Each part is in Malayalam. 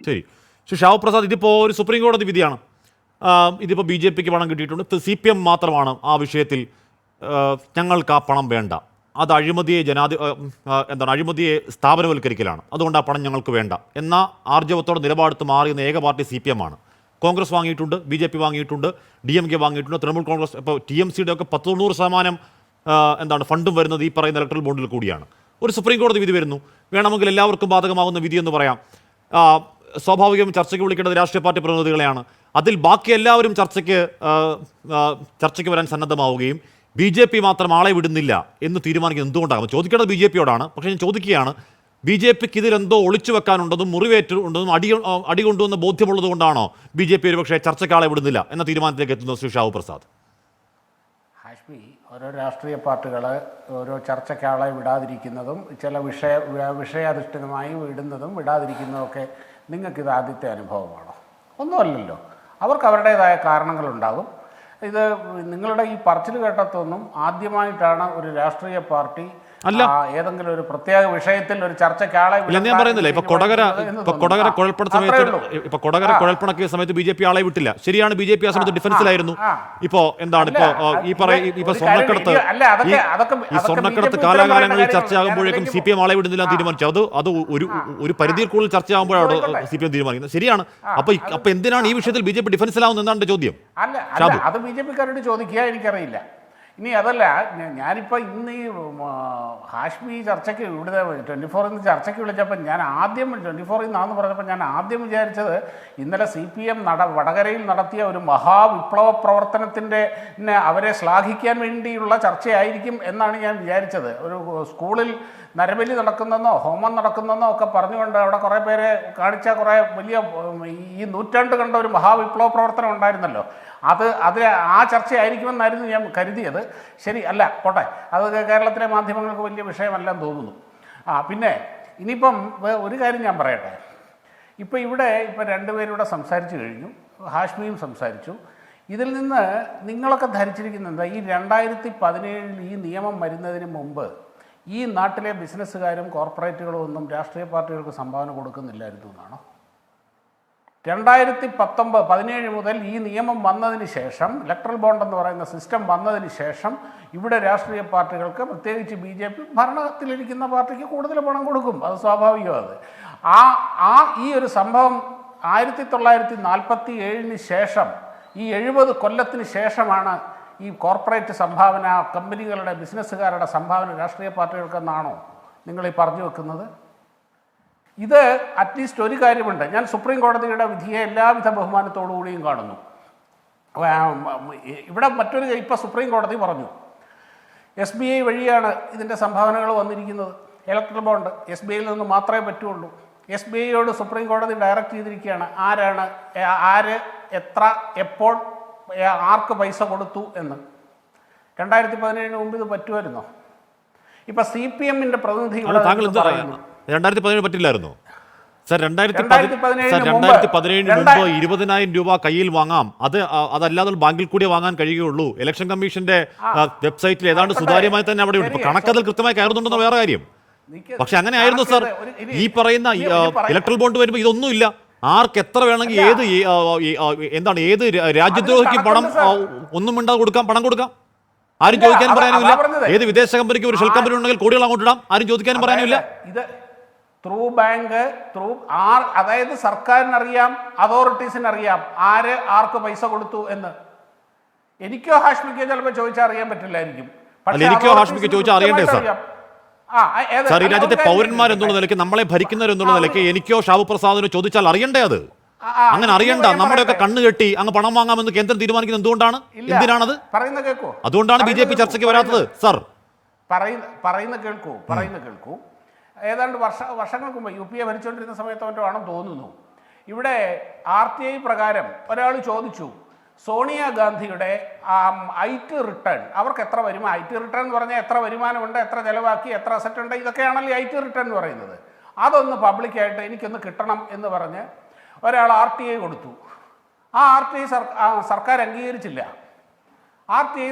ശരി. പക്ഷേ ഷാവ് പ്രസാദ്, ഇതിപ്പോൾ ഒരു സുപ്രീം കോടതി വിധിയാണ്. ഇതിപ്പോൾ ബി ജെ പിക്ക് പണം കിട്ടിയിട്ടുണ്ട്. CPM മാത്രമാണ് ആ വിഷയത്തിൽ ഞങ്ങൾക്ക് ആ പണം വേണ്ട, അത് അഴിമതിയെ അഴിമതിയെ സ്ഥാപനവൽക്കരിക്കലാണ്, അതുകൊണ്ട് ആ പണം ഞങ്ങൾക്ക് വേണ്ട എന്ന ആർജവത്തോടെ നിലപാടെടുത്ത് മാറിയുന്ന ഏക പാർട്ടി CPM ആണ്. കോൺഗ്രസ് വാങ്ങിയിട്ടുണ്ട്, BJP വാങ്ങിയിട്ടുണ്ട്, DMK വാങ്ങിയിട്ടുണ്ട്, തൃണമൂൽ കോൺഗ്രസ്, ഇപ്പോൾ TMCയുടെ ഒക്കെ 90% ഫണ്ടും വരുന്നത് ഈ പറയുന്ന ഇലക്ട്രൽ ബോണ്ടിൽ കൂടിയാണ്. ഒരു സുപ്രീം കോടതി വിധി വരുന്നു, വേണമെങ്കിൽ എല്ലാവർക്കും ബാധകമാകുന്ന വിധി എന്ന് പറയാം. സ്വാഭാവികവും ചർച്ചയ്ക്ക് വിളിക്കേണ്ടത് രാഷ്ട്രീയ പാർട്ടി പ്രതിനിധികളെയാണ്. അതിൽ ബാക്കി എല്ലാവരും ചർച്ചയ്ക്ക് വരാൻ സന്നദ്ധമാവുകയും BJP മാത്രം ആളെ വിടുന്നില്ല എന്ന് തീരുമാനിക്കുന്നത് എന്തുകൊണ്ടാകും? ചോദിക്കേണ്ടത് BJP-യോടാണ്. പക്ഷേ ഞാൻ ചോദിക്കുകയാണ്, BJPക്ക് ഇതിലെന്തോ ഒളിച്ചു വെക്കാനുണ്ടെന്നും മുറിവേറ്റുണ്ടെന്നും അടി കൊണ്ടുവന്ന ബോധ്യമുള്ളത് കൊണ്ടാണോ BJP ഒരുപക്ഷെ ചർച്ചയ്ക്ക് ആളെ വിടുന്നില്ല എന്ന തീരുമാനത്തിലേക്ക് എത്തുന്നത്? ശ്രീ ഷാവു പ്രസാദ്, ഹാഷ്മി, ഓരോ രാഷ്ട്രീയ പാർട്ടികൾ ഓരോ ചർച്ചയ്ക്ക് ആളെ വിടാതിരിക്കുന്നതും ചില വിഷയാധിഷ്ഠിതമായി വിടുന്നതും വിടാതിരിക്കുന്നതും ഒക്കെ നിങ്ങൾക്കിത് ആദ്യത്തെ അനുഭവമാണോ? ഒന്നുമല്ലല്ലോ. അവർക്ക് അവരുടേതായ കാരണങ്ങളുണ്ടാകും. ഇത് നിങ്ങളുടെ ഈ പറച്ചിൽ കേട്ടതൊന്നും ആദ്യമായിട്ടാണ് ഒരു രാഷ്ട്രീയ പാർട്ടി ഏതെങ്കിലും ഒരു പ്രത്യേക വിഷയത്തിൽ ഒരു ചർച്ചയ്ക്ക് ആളെ ഞാൻ പറയുന്നില്ല. ഇപ്പൊ കൊടകര കുഴൽപ്പണക്കിയ സമയത്ത് BJP ആളെ വിട്ടില്ല. ശരിയാണ്, BJP ആ സമയത്ത് ഡിഫൻസിലായിരുന്നു. ഇപ്പോ ഇപ്പൊ സ്വർണ്ണക്കടത്ത് കാലാകാലങ്ങളിൽ ചർച്ചയാകുമ്പോഴേക്കും CPM ആളെ വിടുന്നില്ല തീരുമാനിച്ചു. അത് ഒരു പരിധിയിൽ കൂടുതൽ ചർച്ചയാകുമ്പോഴാണ് CPM തീരുമാനിക്കുന്നത്. ശരിയാണ്. അപ്പൊ എന്തിനാണ് ഈ വിഷയത്തിൽ BJP ഡിഫൻസിലാവുന്നത് എന്നാണ് എന്റെ ചോദ്യം. അത് BJP-ക്കാരോട് ചോദിക്കുക, എനിക്കറിയില്ല. ഇനി അതല്ല, ഞാനിപ്പോൾ ഇന്ന് ഈ ഹാഷ്മി ചർച്ചയ്ക്ക് ഇവിടെ 24 ചർച്ചയ്ക്ക് വിളിച്ചപ്പോൾ ഞാൻ ആദ്യം 24 പറഞ്ഞപ്പോൾ ഞാൻ ആദ്യം വിചാരിച്ചത് ഇന്നലെ CPM വടകരയിൽ നടത്തിയ ഒരു മഹാവിപ്ലവ പ്രവർത്തനത്തിൻ്റെ അവരെ ശ്ലാഘിക്കാൻ വേണ്ടിയുള്ള ചർച്ചയായിരിക്കും എന്നാണ് ഞാൻ വിചാരിച്ചത്. ഒരു സ്കൂളിൽ നരബലി നടക്കുന്നെന്നോ ഹോമം നടക്കുന്നെന്നോ ഒക്കെ പറഞ്ഞുകൊണ്ട് അവിടെ കുറേ പേരെ കാണിച്ച കുറേ വലിയ ഈ നൂറ്റാണ്ട് കണ്ട ഒരു മഹാവിപ്ലവ പ്രവർത്തനം ഉണ്ടായിരുന്നല്ലോ, അത് ആ ചർച്ചയായിരിക്കുമെന്നായിരുന്നു ഞാൻ കരുതിയത്. ശരി, അല്ല, പോട്ടെ, അത് കേരളത്തിലെ മാധ്യമങ്ങൾക്ക് വലിയ വിഷയമല്ലെന്ന് തോന്നുന്നു. പിന്നെ ഇനിയിപ്പം ഒരു കാര്യം ഞാൻ പറയട്ടെ. ഇപ്പോൾ രണ്ടുപേരൂടെ സംസാരിച്ചു കഴിഞ്ഞു, ഹാഷ്മിയും സംസാരിച്ചു. ഇതിൽ നിന്ന് നിങ്ങളൊക്കെ ധരിച്ചിരിക്കുന്നത് ഈ 2017 ഈ നിയമം വരുന്നതിന് മുമ്പ് ഈ നാട്ടിലെ ബിസിനസ്സുകാരും കോർപ്പറേറ്റുകളും ഒന്നും രാഷ്ട്രീയ പാർട്ടികൾക്ക് സംഭാവന കൊടുക്കുന്നില്ലായിരുന്നു എന്നാണോ? 2017 മുതൽ ഈ നിയമം വന്നതിന് ശേഷം, ഇലക്ട്രൽ ബോണ്ട് എന്ന് പറയുന്ന സിസ്റ്റം വന്നതിന് ശേഷം ഇവിടെ രാഷ്ട്രീയ പാർട്ടികൾക്ക്, പ്രത്യേകിച്ച് BJP ഭരണത്തിലിരിക്കുന്ന പാർട്ടിക്ക് കൂടുതൽ പണം കൊടുക്കും. അത് സ്വാഭാവികമാണ്. ഈ ഒരു സംഭവം 1947 ശേഷം, ഈ 70 കൊല്ലത്തിന് ശേഷമാണ് ഈ കോർപ്പറേറ്റ് സംഭാവന, കമ്പനികളുടെ ബിസിനസ്സുകാരുടെ സംഭാവന രാഷ്ട്രീയ പാർട്ടികൾക്കെന്നാണോ നിങ്ങൾ ഈ പറഞ്ഞു വെക്കുന്നത്? ഇത് അറ്റ്ലീസ്റ്റ് ഒരു കാര്യമുണ്ട്. ഞാൻ സുപ്രീം കോടതിയുടെ വിധിയെ എല്ലാവിധ ബഹുമാനത്തോടു കൂടിയും കാണുന്നു. ഇവിടെ ഇപ്പോൾ സുപ്രീം കോടതി പറഞ്ഞു SBI വഴിയാണ് ഇതിൻ്റെ സംഭാവനകൾ വന്നിരിക്കുന്നത്. ഇലക്ട്രൽ ബോണ്ട് SBIയിൽ നിന്ന് മാത്രമേ പറ്റുള്ളൂ. SBIയോട് സുപ്രീം കോടതി ഡയറക്റ്റ് ചെയ്തിരിക്കുകയാണ് ആര് എത്ര എപ്പോൾ ആർക്ക് പൈസ കൊടുത്തു എന്ന്. 2017 മുമ്പ് ഇത് പറ്റുമായിരുന്നോ? ഇപ്പം CPM-ന്റെ പ്രതിനിധി 2017 പറ്റില്ലായിരുന്നു സർ. 2017 മുമ്പ് 20,000 രൂപ കയ്യിൽ വാങ്ങാം, അതല്ലാതെ ബാങ്കിൽ കൂടി വാങ്ങാൻ കഴിയുകയുള്ളൂ. ഇലക്ഷൻ കമ്മീഷന്റെ വെബ്സൈറ്റിൽ ഏതാണ്ട് സുതാര്യമായി തന്നെ അവിടെ ഉണ്ട്. കണക്കതിൽ കൃത്യമായി കയറുന്നുണ്ടെന്ന വേറെ കാര്യം. പക്ഷെ അങ്ങനെ ആയിരുന്നു സർ. ഈ പറയുന്ന ഇലക്ട്രൽ ബോണ്ട് വരുമ്പോൾ ഇതൊന്നുമില്ല. ആർക്ക് എത്ര വേണമെങ്കിൽ ഏത് രാജ്യദ്രോഹിക്കും പണം ഒന്നും മിണ്ടാതെ പണം കൊടുക്കാം. ആരും ചോദിക്കാനും പറയാനുമില്ല. ഏത് വിദേശ കമ്പനിക്ക് ഒരു ഷെൽ കമ്പനി ഉണ്ടെങ്കിൽ കോടികൾ അങ്ങോട്ട് ഇടാം, ആരും ചോദിക്കാനും പറയാനുമില്ല. ഇത് ത്രൂ ബാങ്ക്, അതായത് സർക്കാരിനറിയാം, അതോറിറ്റീസിനറിയാം ആർക്ക് പൈസ കൊടുത്തു എന്ന്. എനിക്കോ ഹാഷ്മിക്കോ ചിലപ്പോൾ ചോദിച്ചാൽ അറിയാൻ പറ്റില്ലായിരിക്കും. എനിക്കോ ഹാഷ്മിക്കോ ചോദിച്ചാൽ അറിയണ്ടേ സാർ? സാർ, ഈ രാജ്യത്തെ പൗരന്മാരെന്നുള്ള നിലയ്ക്ക്, നമ്മളെ ഭരിക്കുന്നവരെന്നുള്ള നിലയ്ക്ക് എനിക്കോ ഷാവു പ്രസാദിനോ ചോദിച്ചാൽ അറിയണ്ടേ? അത് അങ്ങനെ അറിയണ്ട. നമ്മുടെയൊക്കെ കണ്ണ് കെട്ടി അങ്ങ് പണം വാങ്ങാമെന്ന് കേന്ദ്രം തീരുമാനിക്കുന്നത് എന്തുകൊണ്ടാണ്? എന്തിനാണത്? അതുകൊണ്ടാണ് BJP ചർച്ചയ്ക്ക് വരാത്തത് സാർ. പറയുന്ന കേൾക്കൂ. ഏതാണ്ട് വർഷങ്ങൾക്ക് മുമ്പ് UPA ഭരിച്ചുകൊണ്ടിരുന്ന സമയത്ത് ആണെന്ന് തോന്നുന്നു, ഇവിടെ RTI പ്രകാരം ഒരാൾ ചോദിച്ചു, സോണിയാഗാന്ധിയുടെ IT റിട്ടേൺ, അവർക്ക് എത്ര വരുമാനം, IT റിട്ടേൺ എന്ന് പറഞ്ഞാൽ എത്ര വരുമാനമുണ്ട്, എത്ര ചിലവാക്കി, എത്ര അസറ്റ് ഉണ്ട്, ഇതൊക്കെയാണല്ലോ IT റിട്ടേൺ എന്ന് പറയുന്നത്. അതൊന്ന് പബ്ലിക്കായിട്ട് എനിക്കൊന്ന് കിട്ടണം എന്ന് പറഞ്ഞ് ഒരാൾ RTI കൊടുത്തു. ആ RTI സർക്കാർ അംഗീകരിച്ചില്ല.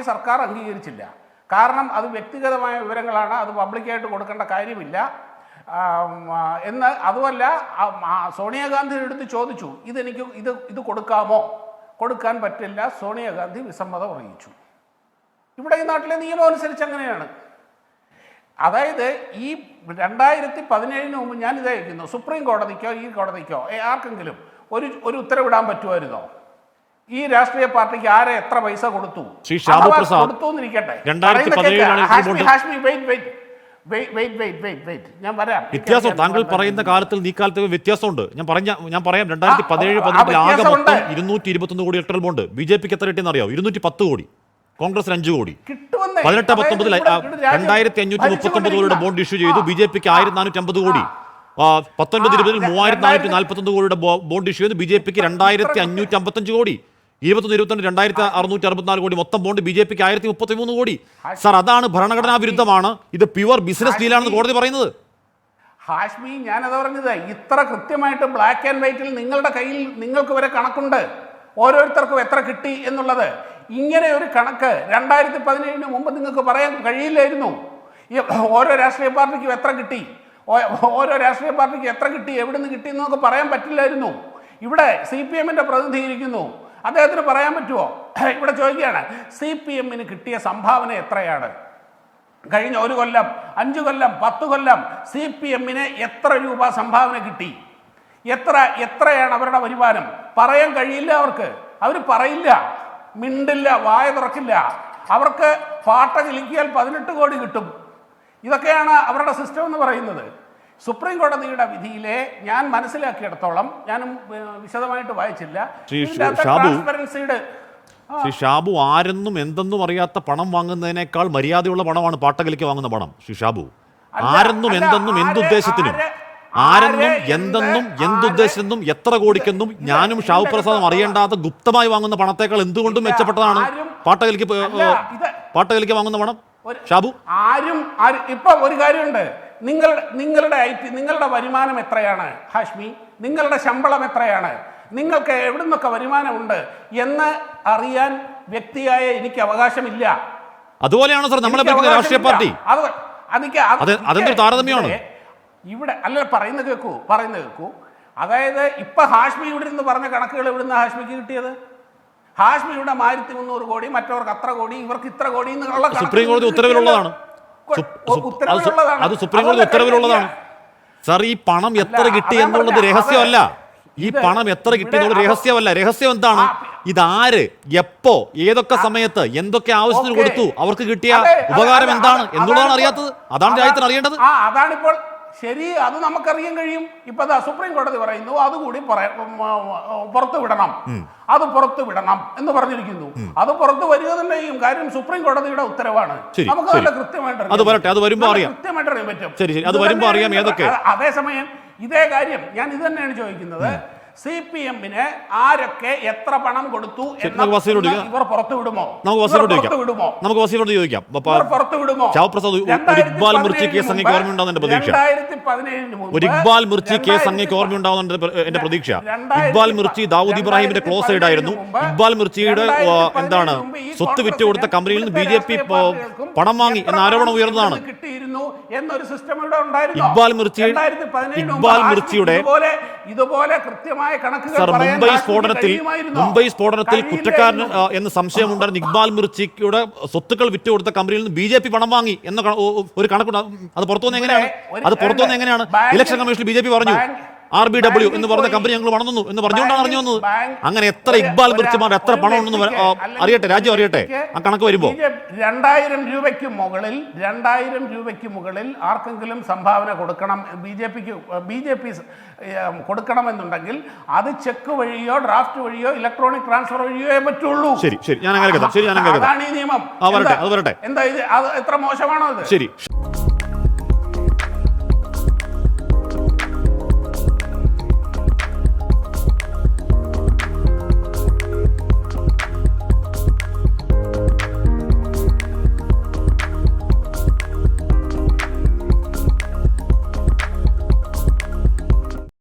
കാരണം അത് വ്യക്തിഗതമായ വിവരങ്ങളാണ്, അത് പബ്ലിക്കായിട്ട് കൊടുക്കേണ്ട കാര്യമില്ല. എന്ന് അതുമല്ല സോണിയാഗാന്ധിയുടെ അടുത്ത് ചോദിച്ചു, ഇതെനിക്ക് ഇത് കൊടുക്കാമോ? കൊടുക്കാൻ പറ്റില്ല. സോണിയാഗാന്ധി വിസമ്മതം അറിയിച്ചു. ഇവിടെ ഈ നാട്ടിലെ നിയമം അനുസരിച്ച് അങ്ങനെയാണ്. അതായത് ഈ 2017 മുമ്പ് ഞാൻ ഇത് അയക്കുന്നു, സുപ്രീം കോടതിക്കോ ഈ കോടതിക്കോ ആർക്കെങ്കിലും ഒരു ഉത്തരവിടാൻ പറ്റുമായിരുന്നോ? ഈ രാഷ്ട്രീയ പാർട്ടിക്ക് ആരെ എത്ര പൈസ കൊടുത്തു? കൊടുത്തു എന്നിരിക്കട്ടെ. ഞാൻ പറയാം വ്യത്യാസം. താങ്കൾ പറയുന്ന കാലത്തിൽ നീ കാലത്ത് വ്യത്യാസമുണ്ട്. ഞാൻ പറയാം 2017-18 ആകെ മൊത്തം 221 കോടി ഇലക്ട്രൽ ബോണ്ട്. BJPക്ക് എത്ര കിട്ടിയെന്ന് അറിയാം? 210 കോടി. കോൺഗ്രസിന് 5 കോടി. 18-19 2539 കോടിയുടെ ബോണ്ട് ഇഷ്യൂ ചെയ്തു. BJPക്ക് 1450 കോടി. 19-20 3441 കോടിയുടെ ബോണ്ട് ഇഷ്യൂ ചെയ്തു. BJPക്ക് 2555 കോടി. 21-22 2664 കോടി മൊത്തം ബോണ്ട്. BJPക്ക് 1033 കോടി. സാർ, അതാണ് ഭരണഘടനാ വിരുദ്ധമാണ്. ഇത് പ്യുവർ ബിസിനസ് ഡീലാണെന്ന് കോടതി പറയുന്നത്. ഹാഷ്മി, ഞാനത് പറഞ്ഞത് ഇത്ര കൃത്യമായിട്ട് ബ്ലാക്ക് ആൻഡ് വൈറ്റിൽ നിങ്ങളുടെ കയ്യിൽ നിങ്ങൾക്ക് വരെ കണക്കുണ്ട്, ഓരോരുത്തർക്കും എത്ര കിട്ടി എന്നുള്ളത്. ഇങ്ങനെ ഒരു കണക്ക് 2017 മുമ്പ് നിങ്ങൾക്ക് പറയാൻ കഴിയില്ലായിരുന്നു. ഓരോ രാഷ്ട്രീയ പാർട്ടിക്കും എത്ര കിട്ടി, ഓരോ രാഷ്ട്രീയ പാർട്ടിക്ക് എത്ര കിട്ടി, എവിടെ നിന്ന് കിട്ടി എന്നൊക്കെ പറയാൻ പറ്റില്ലായിരുന്നു. ഇവിടെ CPM-ന്റെ പ്രതിനിധി ഇരിക്കുന്നു, അദ്ദേഹത്തിന് പറയാൻ പറ്റുമോ? ഇവിടെ ചോദിക്കുകയാണ്, CPM-ന് കിട്ടിയ സംഭാവന എത്രയാണ്? കഴിഞ്ഞ 1 കൊല്ലം, 5 കൊല്ലം, 10 കൊല്ലം CPM-ന് എത്ര രൂപ സംഭാവന കിട്ടി? എത്രയാണ് അവരുടെ വരുമാനം? പറയാൻ കഴിയില്ല അവർക്ക്. അവർ പറയില്ല, മിണ്ടില്ല, വായ തുറക്കില്ല. അവർക്ക് പാട്ട ചിലിക്കിയാൽ 18 കോടി കിട്ടും. ഇതൊക്കെയാണ് അവരുടെ സിസ്റ്റം എന്ന് പറയുന്നത്. സുപ്രീം കോടതിയുടെ വിധിയിലെ ഞാൻ മനസ്സിലാക്കിയിടത്തോളം, ഞാനും വിശദമായിട്ട് വായിച്ചില്ല, ട്രാൻസ്പെറൻസിയുടെ ശ്രീ ഷാബു, ആരെന്നും എന്തെന്നും അറിയാത്ത പണം വാങ്ങുന്നതിനേക്കാൾ മര്യാദയുള്ള പണമാണ് പാട്ടകലിക്ക് വാങ്ങുന്ന പണം. ശ്രീ ഷാബു, ആരെന്നും എന്തെന്നും എന്തുദ്ദേശത്തിനും, ആരെന്നും എന്തെന്നും എന്തുദ്ദേശത്തിനും എത്ര കോടിക്കെന്നും ഞാനും ഷാബു പ്രസാദും അറിയേണ്ടാത്ത ഗുപ്തമായി വാങ്ങുന്ന പണത്തേക്കാൾ എന്തുകൊണ്ടും മെച്ചപ്പെട്ടതാണ് പാട്ടകലിക്ക് വാങ്ങുന്ന പണം. ഷാബു, ഇപ്പൊ ഒരു കാര്യമുണ്ട്, നിങ്ങളുടെ വരുമാനം എത്രയാണ് ഹാഷ്മി? നിങ്ങളുടെ ശമ്പളം എത്രയാണ്? നിങ്ങൾക്ക് എവിടെ നിന്നൊക്കെ വരുമാനമുണ്ട് എന്ന് അറിയാൻ വ്യക്തിയായ എനിക്ക് അവകാശമില്ല. അതുപോലെയാണ് സാർ നമ്മളെ രാഷ്ട്രീയ പാർട്ടി. അതെന്തൊരു താരതമ്യമാണ് ഇവിടെ. അല്ല, പറയുന്നത് കേൾക്കൂ. അതായത് ഇപ്പൊ ഹാഷ്മി ഇവിടെ നിന്ന് പറഞ്ഞ കണക്കുകൾ എവിടുന്ന ഹാഷ്മിക്ക് കിട്ടിയത്? ഹാഷ്മിയുടെ 1300 കോടി, മറ്റവർക്ക് അത്ര കോടി, ഇവർക്ക് ഇത്ര കോടി എന്നുള്ള സുപ്രീം കോടതി ഉത്തരവിലുള്ളതാണ്. അത് സുപ്രീം കോടതി ഉത്തരവിലുള്ളതാണ്. സാർ, ഈ പണം എത്ര കിട്ടി എന്നുള്ളത് രഹസ്യമല്ല. ഈ പണം എത്ര കിട്ടി എന്നുള്ളത് രഹസ്യമല്ല. രഹസ്യം എന്താണ്? ഇതാര്, എപ്പോ, ഏതൊക്കെ സമയത്ത്, എന്തൊക്കെ ആവശ്യത്തിന് കൊടുത്തു, അവർക്ക് കിട്ടിയ ഉപകാരം എന്താണ് എന്നുള്ളതാണ് അറിയാത്തത്. അതാണ് രാജ്യത്തിന് അറിയേണ്ടത്. അതാണിപ്പോൾ ശരി. അത് നമുക്കറിയാൻ കഴിയും. ഇപ്പൊ സുപ്രീം കോടതി പറയുന്നു അതുകൂടി പുറത്തു വിടണം, അത് പുറത്തു വിടണം എന്ന് പറഞ്ഞിരിക്കുന്നു. അത് പുറത്തു വരിക തന്നെ ചെയ്യും. കാര്യം സുപ്രീം കോടതിയുടെ ഉത്തരവാണ്. നമുക്ക് നല്ല കൃത്യമായിട്ട് അറിയാൻ പറ്റും. ഏതൊക്കെ. അതേസമയം ഇതേ കാര്യം ഞാൻ ഇത് തന്നെയാണ് ചോദിക്കുന്നത്, CPM-ന് ആരൊക്കെ എത്ര പണം കൊടുത്തു ഇവർ പുറത്തു വിടുമോ? നമുക്ക് വസീലോട് ചോദിക്കാം. ഷാവപ്രസാദ്, ഒരു ഇക്ബാൽ മിർച്ചി കേസ് അങ്ങേക്ക് ഓർമ്മയുണ്ടാവുന്ന എന്റെ പ്രതീക്ഷ. 2017 ഒരു ഇക്ബാൽ മിർച്ചി കേസ് അങ്ങേക്ക് ഓർമ്മയുണ്ടാവുന്ന എന്റെ പ്രതീക്ഷ. ഇക്ബാൽ മിർച്ചി ദാവൂദ് ഇബ്രാഹിമിന്റെ ക്ലോസ് സൈഡ് ആയിരുന്നു. ഇക്ബാൽ മിർച്ചിയുടെ എന്താണ് സ്വത്ത് വിറ്റ് കൊടുത്ത കമ്പനിയിൽ നിന്ന് BJP പണം വാങ്ങി എന്ന ആരോപണം ഉയർന്നതാണ്. ഇക്ബാൽ മിർച്ചിയുടെ ഇതുപോലെ കൃത്യമായ മുംബൈ സ്ഫോടനത്തിൽ കുറ്റക്കാരൻ എന്ന് സംശയമുണ്ടായിരുന്ന ഇക്ബാൽ മിർച്ചിയുടെ സ്വത്തുക്കൾ വിറ്റുകൊടുത്ത കമ്പനിയിൽ നിന്ന് BJP പണം വാങ്ങി എന്ന ഒരു കണക്കുണ്ട്. അത് പുറത്തു വന്ന എങ്ങനെയാണ്? ഇലക്ഷൻ കമ്മീഷനിൽ BJP പറഞ്ഞു RBW എന്ന് പറഞ്ഞ കമ്പനി ഞങ്ങൾ വളർന്നു എന്ന് പറഞ്ഞുകൊണ്ടാണ് അറിഞ്ഞു വന്നത്. അങ്ങനെ എത്ര ഇക്ബാൽ മിർച്ചിമാർ എത്ര പണം ഉണ്ടെന്ന് അറിയട്ടെ, രാജ്യം അറിയട്ടെ. ആ കണക്ക് വരുമ്പോൾ 2000 രൂപയ്ക്ക് മുകളിൽ ആർക്കെങ്കിലും സംഭാവന കൊടുക്കണം, BJP കൊടുക്കണമെന്നുണ്ടെങ്കിൽ അത് ചെക്ക് വഴിയോ ഡ്രാഫ്റ്റ് വഴിയോ ഇലക്ട്രോണിക് ട്രാൻസ്ഫർ വഴിയോ പറ്റുള്ളൂ. ശരി, ഞാൻ അങ്ങനെ. അതാണ് ഈ നിയമം. അത് വരട്ടെ. എന്താ ഇത്? എത്ര മോശമാണോ ഇത്? ശരി.